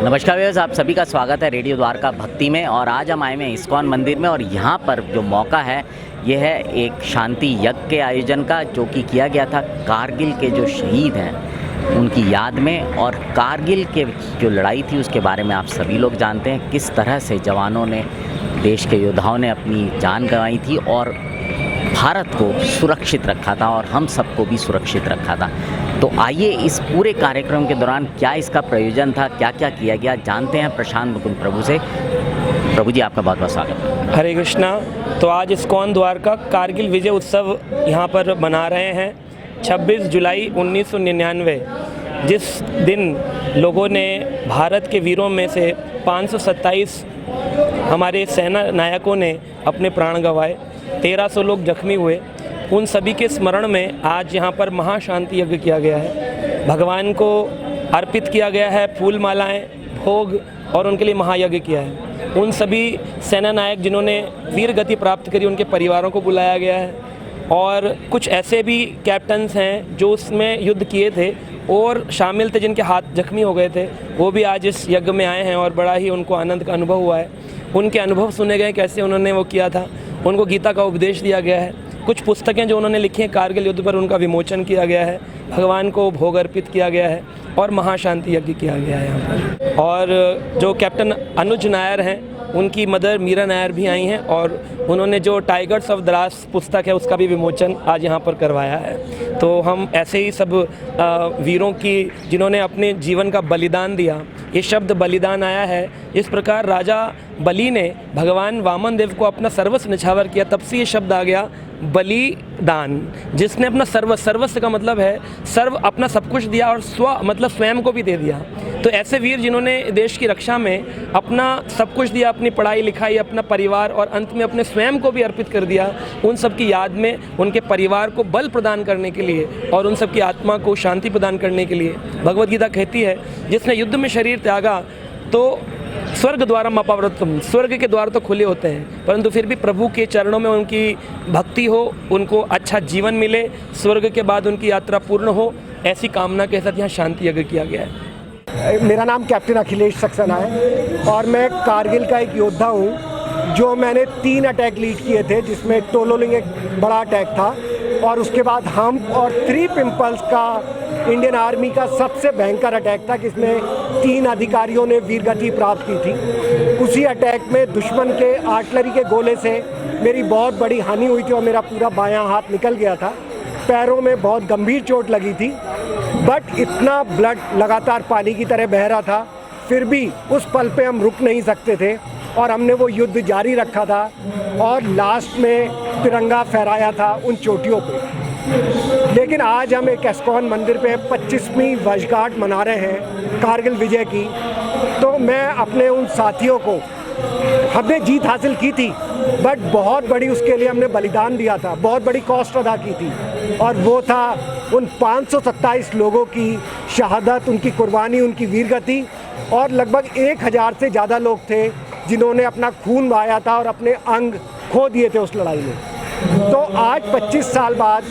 नमस्कार व्यूअर्स, आप सभी का स्वागत है रेडियो द्वारका भक्ति में। और आज हम आए हैं इस्कॉन मंदिर में और यहाँ पर जो मौका है ये है एक शांति यज्ञ के आयोजन का, जो कि किया गया था कारगिल के जो शहीद हैं उनकी याद में। और कारगिल के जो लड़ाई थी उसके बारे में आप सभी लोग जानते हैं, किस तरह से जवानों ने, देश के योद्धाओं ने अपनी जान गंवाई थी और भारत को सुरक्षित रखा था और हम सबको भी सुरक्षित रखा था। तो आइए इस पूरे कार्यक्रम के दौरान क्या इसका प्रयोजन था, क्या क्या किया गया, जानते हैं प्रशांत मुकुंद प्रभु से। प्रभु जी, आपका बहुत बहुत स्वागत है। हरे कृष्णा। तो आज इस्कॉन द्वारका कारगिल विजय उत्सव यहाँ पर मना रहे हैं। 26 जुलाई 1999 जिस दिन लोगों ने भारत के वीरों में से 527 हमारे सेना नायकों ने अपने प्राण गंवाए, 1300 लोग जख्मी हुए, उन सभी के स्मरण में आज यहाँ पर महाशांति यज्ञ किया गया है। भगवान को अर्पित किया गया है फूल मालाएं, भोग, और उनके लिए महायज्ञ किया है। उन सभी सेना नायक जिन्होंने वीर गति प्राप्त करी, उनके परिवारों को बुलाया गया है। और कुछ ऐसे भी कैप्टन्स हैं जो उसमें युद्ध किए थे और शामिल थे, जिनके हाथ जख्मी हो गए थे, वो भी आज इस यज्ञ में आए हैं और बड़ा ही उनको आनंद का अनुभव हुआ है। उनके अनुभव सुने गए, कैसे उन्होंने वो किया था। उनको गीता का उपदेश दिया गया है। कुछ पुस्तकें जो उन्होंने लिखी हैं कारगिल युद्ध पर, उनका विमोचन किया गया है। भगवान को भोग अर्पित किया गया है और महाशांति यज्ञ किया गया है यहाँ पर। और जो कैप्टन अनुज नायर हैं, उनकी मदर मीरा नायर भी आई हैं और उन्होंने जो टाइगर्स ऑफ द्रास पुस्तक है उसका भी विमोचन आज यहाँ पर करवाया है। तो हम ऐसे ही सब वीरों की, जिन्होंने अपने जीवन का बलिदान दिया, ये शब्द बलिदान आया है। इस प्रकार राजा बलि ने भगवान वामन देव को अपना सर्वस्व निछावर किया, तब से ये शब्द आ गया बलिदान। जिसने अपना सर्वस्व का मतलब है सर्व, अपना सब कुछ दिया, और स्व मतलब स्वयं को भी दे दिया। तो ऐसे वीर जिन्होंने देश की रक्षा में अपना सब कुछ दिया, अपनी पढ़ाई लिखाई, अपना परिवार और अंत में अपने स्वयं को भी अर्पित कर दिया, उन सब की याद में, उनके परिवार को बल प्रदान करने के लिए और उन सब की आत्मा को शांति प्रदान करने के लिए भगवद गीता कहती है, जिसने युद्ध में शरीर त्यागा तो स्वर्ग द्वारम अपावृतम, स्वर्ग के द्वार तो खुले होते हैं, परंतु फिर भी प्रभु के चरणों में उनकी भक्ति हो, उनको अच्छा जीवन मिले, स्वर्ग के बाद उनकी यात्रा पूर्ण हो, ऐसी कामना के साथ यहाँ शांति यज्ञ किया गया है। मेरा नाम कैप्टन अखिलेश सक्सेना है और मैं कारगिल का एक योद्धा हूँ। जो मैंने 3 अटैक लीड किए थे, जिसमें टोलोलिंग एक बड़ा अटैक था और उसके बाद हम और 3 पिंपल्स का इंडियन आर्मी का सबसे भयंकर अटैक था, जिसमें 3 अधिकारियों ने वीरगति प्राप्त की थी। उसी अटैक में दुश्मन के आर्टिलरी के गोले से मेरी बहुत बड़ी हानि हुई थी और मेरा पूरा बायां हाथ निकल गया था। पैरों में बहुत गंभीर चोट लगी थी, बट इतना ब्लड लगातार पानी की तरह बह रहा था, फिर भी उस पल पे हम रुक नहीं सकते थे और हमने वो युद्ध जारी रखा था और लास्ट में तिरंगा फहराया था उन चोटियों पे। लेकिन आज हम एक इस्कॉन मंदिर पे 25वीं वर्षगांठ मना रहे हैं कारगिल विजय की। तो मैं अपने उन साथियों को, हमने जीत हासिल की थी, बट बहुत बड़ी उसके लिए हमने बलिदान दिया था, बहुत बड़ी कॉस्ट अदा की थी, और वो था उन 527 लोगों की शहादत, उनकी कुर्बानी, उनकी वीरगति। और लगभग 1000 से ज़्यादा लोग थे जिन्होंने अपना खून बहाया था और अपने अंग खो दिए थे उस लड़ाई में। तो आज 25 साल बाद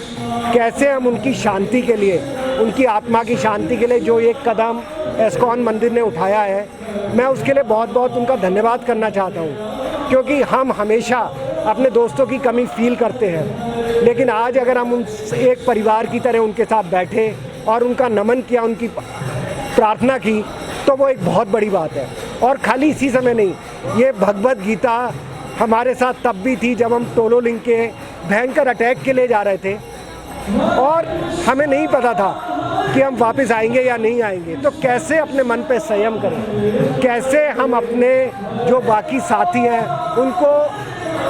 कैसे हम उनकी शांति के लिए, उनकी आत्मा की शांति के लिए जो एक कदम इस्कॉन मंदिर ने उठाया है, मैं उसके लिए बहुत बहुत उनका धन्यवाद करना चाहता हूँ। क्योंकि हम हमेशा अपने दोस्तों की कमी फील करते हैं, लेकिन आज अगर हम उन एक परिवार की तरह उनके साथ बैठे और उनका नमन किया, उनकी प्रार्थना की, तो वो एक बहुत बड़ी बात है। और खाली इसी समय नहीं, ये भगवद गीता हमारे साथ तब भी थी जब हम टोलोलिंग के भयंकर अटैक के लिए जा रहे थे और हमें नहीं पता था कि हम वापस आएंगे या नहीं आएंगे। तो कैसे अपने मन पे संयम करें, कैसे हम अपने जो बाकी साथी हैं उनको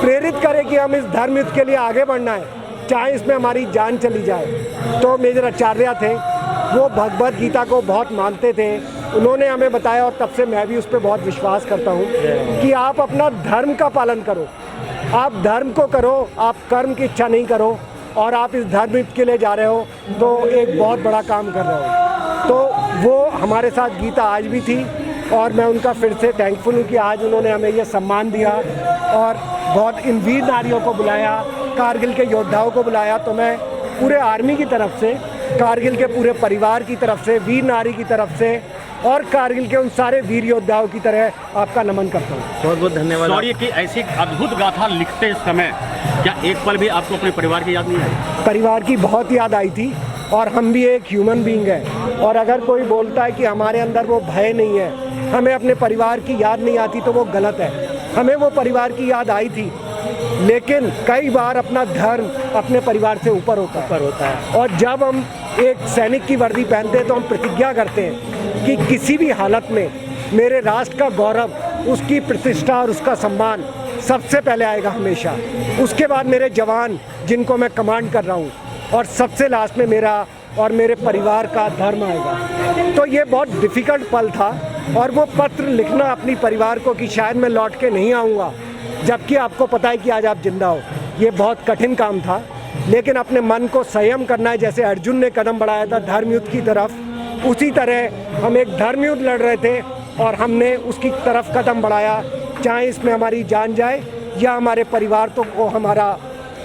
प्रेरित करें कि हम इस धर्म युद्ध के लिए आगे बढ़ना है, चाहे इसमें हमारी जान चली जाए। तो मेजर आचार्य थे, वो भगवद गीता को बहुत मानते थे, उन्होंने हमें बताया और तब से मैं भी उस पर बहुत विश्वास करता हूँ कि आप अपना धर्म का पालन करो, आप धर्म को करो, आप कर्म की इच्छा नहीं करो, और आप इस धर्म के लिए जा रहे हो तो एक बहुत बड़ा काम कर रहे हो। तो वो हमारे साथ गीता आज भी थी और मैं उनका फिर से थैंकफुल हूँ कि आज उन्होंने हमें ये सम्मान दिया और बहुत इन वीर नारियों को बुलाया, कारगिल के योद्धाओं को बुलाया। तो मैं पूरे आर्मी की तरफ से, कारगिल के पूरे परिवार की तरफ से, वीर नारी की तरफ से और कारगिल के उन सारे वीर योद्धाओं की तरह आपका नमन करता हूँ। बहुत बहुत धन्यवाद। शौर्य की ऐसी अद्भुत गाथा लिखते समय क्या एक पल भी आपको अपने परिवार की याद नहीं आई? परिवार की बहुत याद आई थी, और हम भी एक ह्यूमन बीइंग है, और अगर कोई बोलता है कि हमारे अंदर वो भय नहीं है, हमें अपने परिवार की याद नहीं आती, तो वो गलत है। हमें वो परिवार की याद आई थी, लेकिन कई बार अपना धर्म अपने परिवार से ऊपर होता है। और जब हम एक सैनिक की वर्दी पहनते हैं तो हम प्रतिज्ञा करते हैं कि किसी भी हालत में मेरे राष्ट्र का गौरव, उसकी प्रतिष्ठा और उसका सम्मान सबसे पहले आएगा हमेशा। उसके बाद मेरे जवान जिनको मैं कमांड कर रहा हूँ, और सबसे लास्ट में मेरा और मेरे परिवार का धर्म आएगा। तो ये बहुत डिफ़िकल्ट पल था, और वो पत्र लिखना अपनी परिवार को कि शायद मैं लौट के नहीं आऊँगा, जबकि आपको पता है कि आज आप जिंदा हो, ये बहुत कठिन काम था। लेकिन अपने मन को संयम करना है, जैसे अर्जुन ने कदम बढ़ाया था धर्मयुद्ध की तरफ, उसी तरह हम एक धर्मयुद्ध लड़ रहे थे और हमने उसकी तरफ कदम बढ़ाया, चाहे इसमें हमारी जान जाए या हमारे परिवार तो को हमारा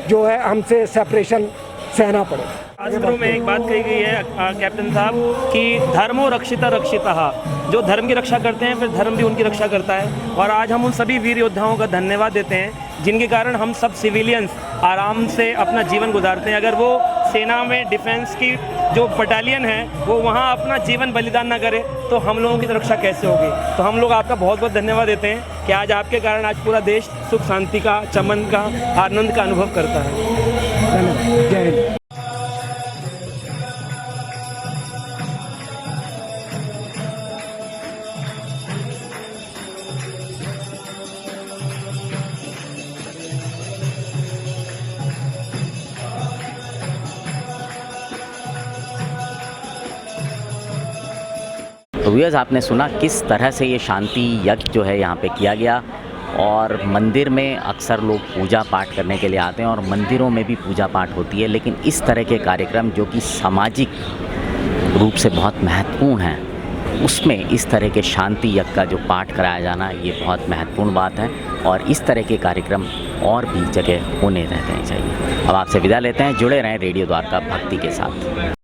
जो है हमसे सेपरेशन सहना पड़े। शास्त्रों में एक बात कही गई है कैप्टन साहब कि धर्मो रक्षिता रक्षिता, जो धर्म की रक्षा करते हैं फिर धर्म भी उनकी रक्षा करता है। और आज हम उन सभी वीर योद्धाओं का धन्यवाद देते हैं जिनके कारण हम सब सिविलियंस आराम से अपना जीवन गुजारते हैं। अगर वो सेना में डिफेंस की जो बटालियन है वो वहाँ अपना जीवन बलिदान ना करे तो हम लोगों की रक्षा कैसे होगी। तो हम लोग आपका बहुत बहुत धन्यवाद देते हैं कि आज आपके कारण आज पूरा देश सुख शांति का, चमन का, आनंद का अनुभव करता है। जय हिंद। तो व्यूअर्स, आपने सुना किस तरह से ये शांति यज्ञ जो है यहाँ पे किया गया, और मंदिर में अक्सर लोग पूजा पाठ करने के लिए आते हैं और मंदिरों में भी पूजा पाठ होती है, लेकिन इस तरह के कार्यक्रम जो कि सामाजिक रूप से बहुत महत्वपूर्ण हैं, उसमें इस तरह के शांति यज्ञ का जो पाठ कराया जाना ये बहुत महत्वपूर्ण बात है, और इस तरह के कार्यक्रम और भी जगह होने रहने चाहिए। अब आपसे विदा लेते हैं, जुड़े रहें रेडियो द्वारका भक्ति के साथ।